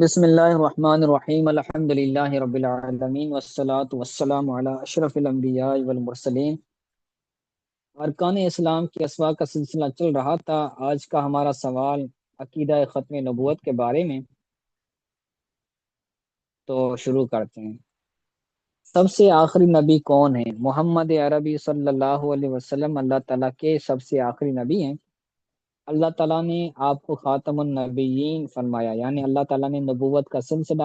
بسم اللہ الرحمن الرحیم الحمد للہ رب العالمین والصلاة والسلام علی اشرف الانبیاء والمرسلین۔ ارکان اسلام کی اسوا کا سلسلہ چل رہا تھا۔ آج کا ہمارا سوال عقیدہ ختم نبوت کے بارے میں، تو شروع کرتے ہیں۔ سب سے آخری نبی کون ہے؟ محمد عربی صلی اللہ علیہ وسلم اللہ تعالیٰ کے سب سے آخری نبی ہیں۔ اللہ تعالیٰ نے آپ کو خاتم النبیین فرمایا، یعنی اللہ تعالیٰ نے نبوت کا سلسلہ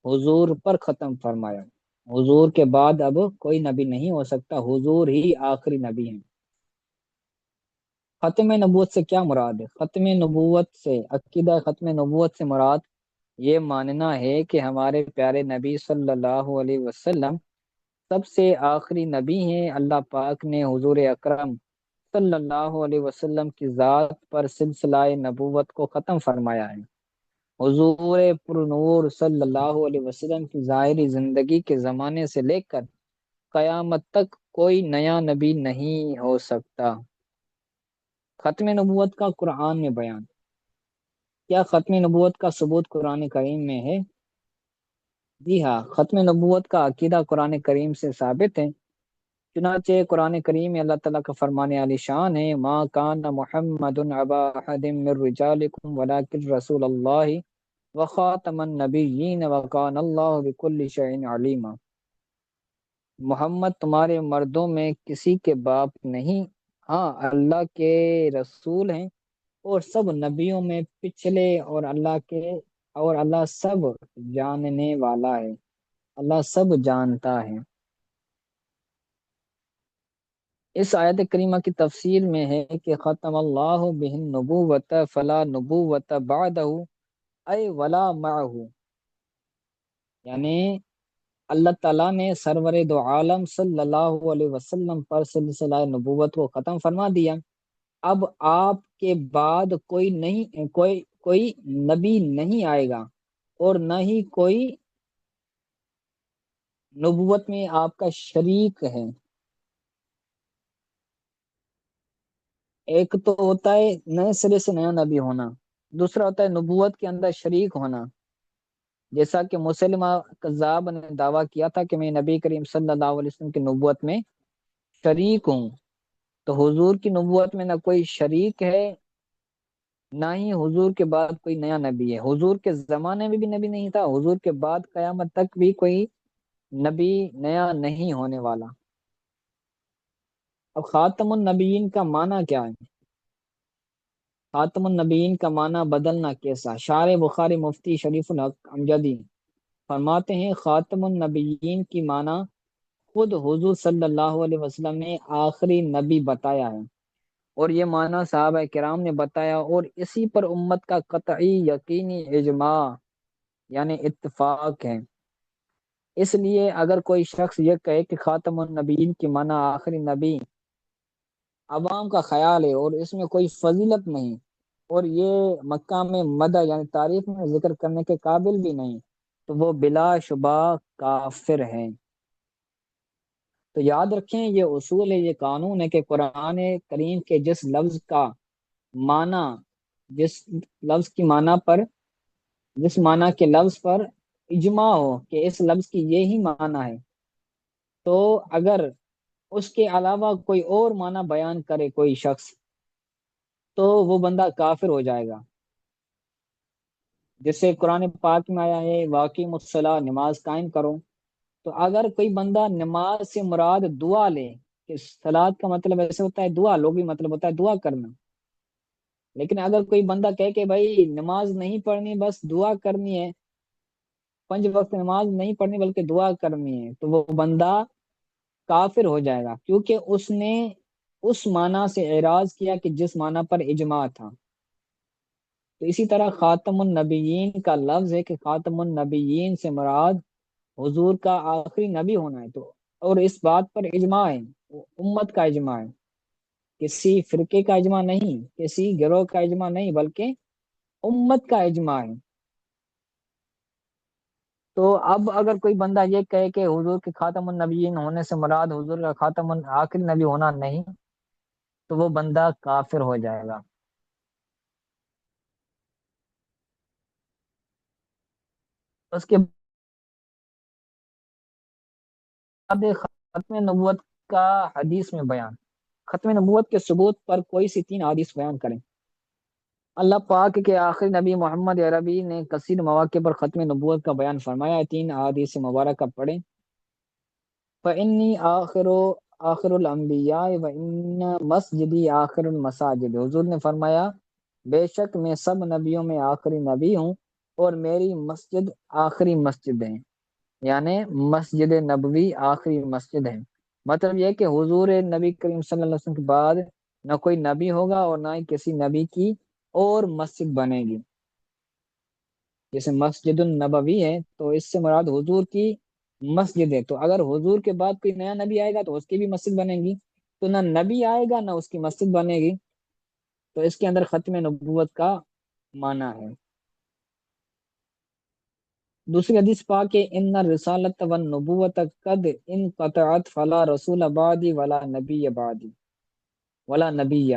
حضور پر ختم فرمایا۔ حضور کے بعد اب کوئی نبی نہیں ہو سکتا، حضور ہی آخری نبی ہیں۔ ختم نبوت سے کیا مراد ہے؟ ختم نبوت سے، عقیدہ ختم نبوت سے مراد یہ ماننا ہے کہ ہمارے پیارے نبی صلی اللہ علیہ وسلم سب سے آخری نبی ہیں۔ اللہ پاک نے حضور اکرم صلی اللہ علیہ وسلم کی ذات پر سلسلہ نبوت کو ختم فرمایا ہے۔ حضور پر نور صلی اللہ علیہ وسلم کی ظاہری زندگی کے زمانے سے لے کر قیامت تک کوئی نیا نبی نہیں ہو سکتا۔ ختم نبوت کا قرآن میں بیان۔ کیا ختم نبوت کا ثبوت قرآن کریم میں ہے؟ جی ہاں، ختم نبوت کا عقیدہ قرآن کریم سے ثابت ہے۔ چنانچہ قرآن کریم میں اللہ تعالیٰ کا فرمان عالی شان ہے، ما کان محمد ابا احد من رجالکم ولکن رسول اللہ وخاتم النبیین وکان اللہ بکل شیء علیما۔ محمد تمہارے مردوں میں کسی کے باپ نہیں، ہاں اللہ کے رسول ہیں اور سب نبیوں میں پچھلے، اور اللہ سب جاننے والا ہے، اللہ سب جانتا ہے۔ اس آیت کریمہ کی تفسیر میں ہے کہ ختم اللہ بہ النبوۃ فلا نبوۃ بعدہ اے ولا معہ، یعنی اللہ تعالیٰ نے سرور دو عالم صلی اللہ علیہ وسلم پر سلسلہ نبوت کو ختم فرما دیا۔ اب آپ کے بعد کوئی نبی نہیں آئے گا، اور نہ ہی کوئی نبوت میں آپ کا شریک ہے۔ ایک تو ہوتا ہے نئے سرے سے نیا نبی ہونا، دوسرا ہوتا ہے نبوت کے اندر شریک ہونا۔ جیسا کہ مسلمہ کذاب نے دعویٰ کیا تھا کہ میں نبی کریم صلی اللہ علیہ وسلم کی نبوت میں شریک ہوں، تو حضور کی نبوت میں نہ کوئی شریک ہے، نہ ہی حضور کے بعد کوئی نیا نبی ہے۔ حضور کے زمانے میں بھی نبی نہیں تھا، حضور کے بعد قیامت تک بھی کوئی نبی نیا نہیں ہونے والا۔ اب خاتم النبیین کا معنی کیا ہے؟ خاتم النبیین کا معنی بدلنا کیسا؟ شارح بخاری مفتی شریف الحق امجدی فرماتے ہیں، خاتم النبیین کی معنی خود حضور صلی اللہ علیہ وسلم نے آخری نبی بتایا ہے، اور یہ معنی صحابہ کرام نے بتایا، اور اسی پر امت کا قطعی یقینی اجماع یعنی اتفاق ہے۔ اس لیے اگر کوئی شخص یہ کہے کہ خاتم النبیین کی معنی آخری نبی عوام کا خیال ہے اور اس میں کوئی فضیلت نہیں، اور یہ مکہ میں مدح یعنی تعریف میں ذکر کرنے کے قابل بھی نہیں، تو وہ بلا شبہ کافر ہیں۔ تو یاد رکھیں، یہ اصول ہے، یہ قانون ہے کہ قرآن کریم کے جس لفظ کا معنی، جس لفظ کی معنی پر، جس معنی کے لفظ پر اجماع ہو کہ اس لفظ کی یہی معنی ہے، تو اگر اس کے علاوہ کوئی اور معنی بیان کرے کوئی شخص، تو وہ بندہ کافر ہو جائے گا۔ جس سے قرآن پاک میں آیا ہے واقیم الصلاۃ، نماز قائم کرو، تو اگر کوئی بندہ نماز سے مراد دعا لے کہ صلاۃ کا مطلب ایسے ہوتا ہے دعا، لوگی مطلب ہوتا ہے دعا کرنا، لیکن اگر کوئی بندہ کہے کہ بھائی نماز نہیں پڑھنی بس دعا کرنی ہے، 5 وقت نماز نہیں پڑھنی بلکہ دعا کرنی ہے، تو وہ بندہ کافر ہو جائے گا، کیونکہ اس نے اس معنی سے اعراض کیا کہ جس معنی پر اجماع تھا۔ تو اسی طرح خاتم النبیین کا لفظ ہے کہ خاتم النبیین سے مراد حضور کا آخری نبی ہونا ہے، تو اور اس بات پر اجماع ہے، امت کا اجماع ہے، کسی فرقے کا اجماع نہیں، کسی گروہ کا اجماع نہیں، بلکہ امت کا اجماع ہے۔ تو اب اگر کوئی بندہ یہ کہے کہ حضور کے خاتم النبیین ہونے سے مراد حضور کا آخری نبی ہونا نہیں، تو وہ بندہ کافر ہو جائے گا۔ اس کے بعد ختم نبوت کا حدیث میں بیان، ختم نبوت کے ثبوت پر کوئی سی تین حدیث بیان کریں۔ اللہ پاک کے آخری نبی محمد عربی نے کثیر مواقع پر ختم نبوت کا بیان فرمایا ہے، تین احادیث مبارکہ پڑھیں۔ فإنی آخر الانبیاء وإن مسجدی آخر المساجد، حضور نے فرمایا بے شک میں سب نبیوں میں آخری نبی ہوں اور میری مسجد آخری مسجد ہے، یعنی مسجد نبوی آخری مسجد ہے۔ مطلب یہ کہ حضور نبی کریم صلی اللہ علیہ وسلم کے بعد نہ کوئی نبی ہوگا اور نہ ہی کسی نبی کی اور مسجد بنے گی۔ جیسے مسجد النبوی ہے تو اس سے مراد حضور کی مسجد ہے، تو اگر حضور کے بعد کوئی نیا نبی آئے گا تو اس کی بھی مسجد بنے گی، تو نہ نبی آئے گا نہ اس کی مسجد بنے گی، تو اس کے اندر ختم نبوت کا معنی ہے۔ دوسری حدیث پاک کہ ان الرسالۃ والنبوۃ قد انقطعت فلا رسول بعدی ولا نبی،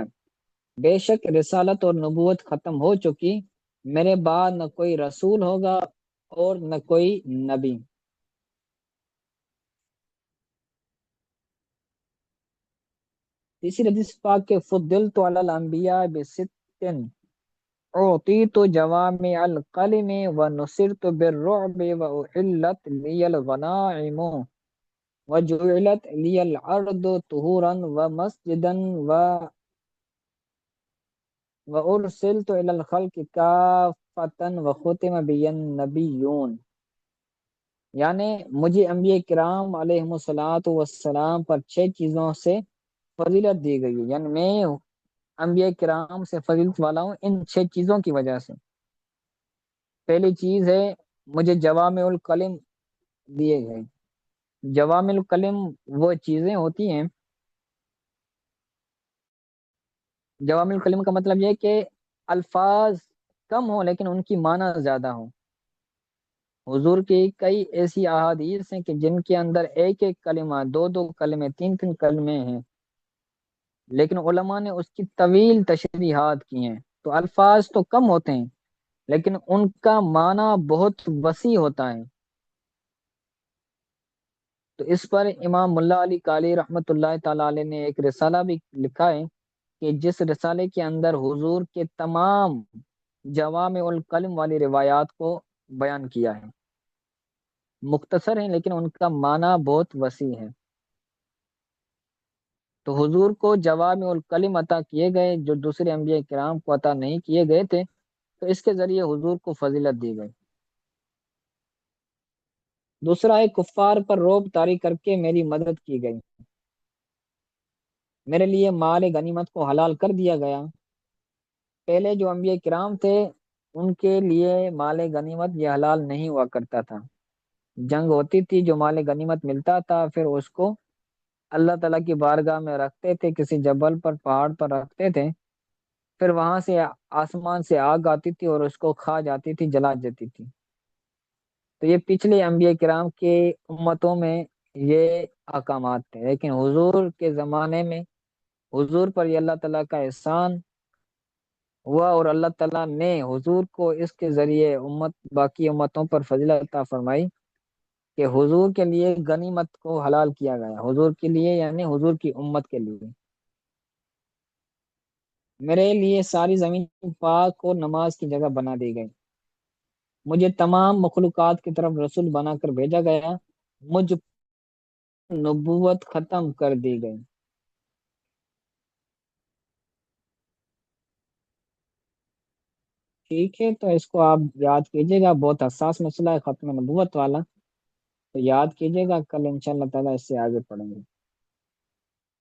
بے شک رسالت اور نبوت ختم ہو چکی، میرے بعد نہ کوئی رسول ہوگا اور نہ کوئی نبی۔ تیسری حدیث پاک کہ فضلت علی الانبیاء بست، اعطیت جوامع الکلم ونصرت بالرعب واحلت لی الغنائم وجعلت لی الارض طہورا ومسجدا وارسلت الی الخلق کافۃ وختم بی النبیون، یعنی مجھے انبیاء کرام علیہم الصلوۃ والسلام پر چھ چیزوں سے فضیلت دی گئی ہے، یعنی میں انبیاء کرام سے فضیلت والا ہوں ان چھ چیزوں کی وجہ سے۔ پہلی چیز ہے مجھے جوامع الکلم دیے گئے۔ جوامع الکلم وہ چیزیں ہوتی ہیں، جوامع الکلم کا مطلب یہ ہے کہ الفاظ کم ہوں لیکن ان کی معنی زیادہ ہوں۔ حضور کی کئی ایسی احادیث ہیں کہ جن کے اندر ایک ایک کلمہ، دو دو کلمے، تین تین کلمے ہیں، لیکن علماء نے اس کی طویل تشریحات کی ہیں، تو الفاظ تو کم ہوتے ہیں لیکن ان کا معنی بہت وسیع ہوتا ہے۔ تو اس پر امام ملا علی قاری رحمۃ اللہ تعالی علیہ نے ایک رسالہ بھی لکھا ہے کہ جس رسالے کے اندر حضور کے تمام جوامع الکلم والی روایات کو بیان کیا ہے، مختصر ہیں لیکن ان کا معنی بہت وسیع ہے۔ تو حضور کو جوامع الکلم عطا کیے گئے جو دوسرے انبیاء کرام کو عطا نہیں کیے گئے تھے، تو اس کے ذریعے حضور کو فضیلت دی گئی۔ دوسرا ہے کفار پر رعب طاری کر کے میری مدد کی گئی، میرے لیے مال غنیمت کو حلال کر دیا گیا۔ پہلے جو انبیاء کرام تھے ان کے لیے مال غنیمت یہ حلال نہیں ہوا کرتا تھا، جنگ ہوتی تھی جو مال غنیمت ملتا تھا پھر اس کو اللہ تعالیٰ کی بارگاہ میں رکھتے تھے، کسی جبل پر پہاڑ پر رکھتے تھے، پھر وہاں سے آسمان سے آگ آتی تھی اور اس کو کھا جاتی تھی، جلا دیتی تھی۔ تو یہ پچھلے انبیاء کرام کے امتوں میں یہ احکامات تھے، لیکن حضور کے زمانے میں حضور پر یہ اللہ تعالیٰ کا احسان ہوا اور اللہ تعالیٰ نے حضور کو اس کے ذریعے باقی امتوں پر فضیلت عطا فرمائی کہ حضور کے لیے غنیمت کو حلال کیا گیا، حضور کے لیے یعنی حضور کی امت کے لیے۔ میرے لیے ساری زمین پاک اور نماز کی جگہ بنا دی گئی، مجھے تمام مخلوقات کی طرف رسول بنا کر بھیجا گیا، مجھ پر نبوت ختم کر دی گئی۔ ٹھیک ہے، تو اس کو آپ یاد کیجیے گا، بہت حساس مسئلہ ہے ختم نبوت والا، تو یاد کیجیے گا، کل انشاءاللہ تعالیٰ اس سے آگے پڑھیں گے۔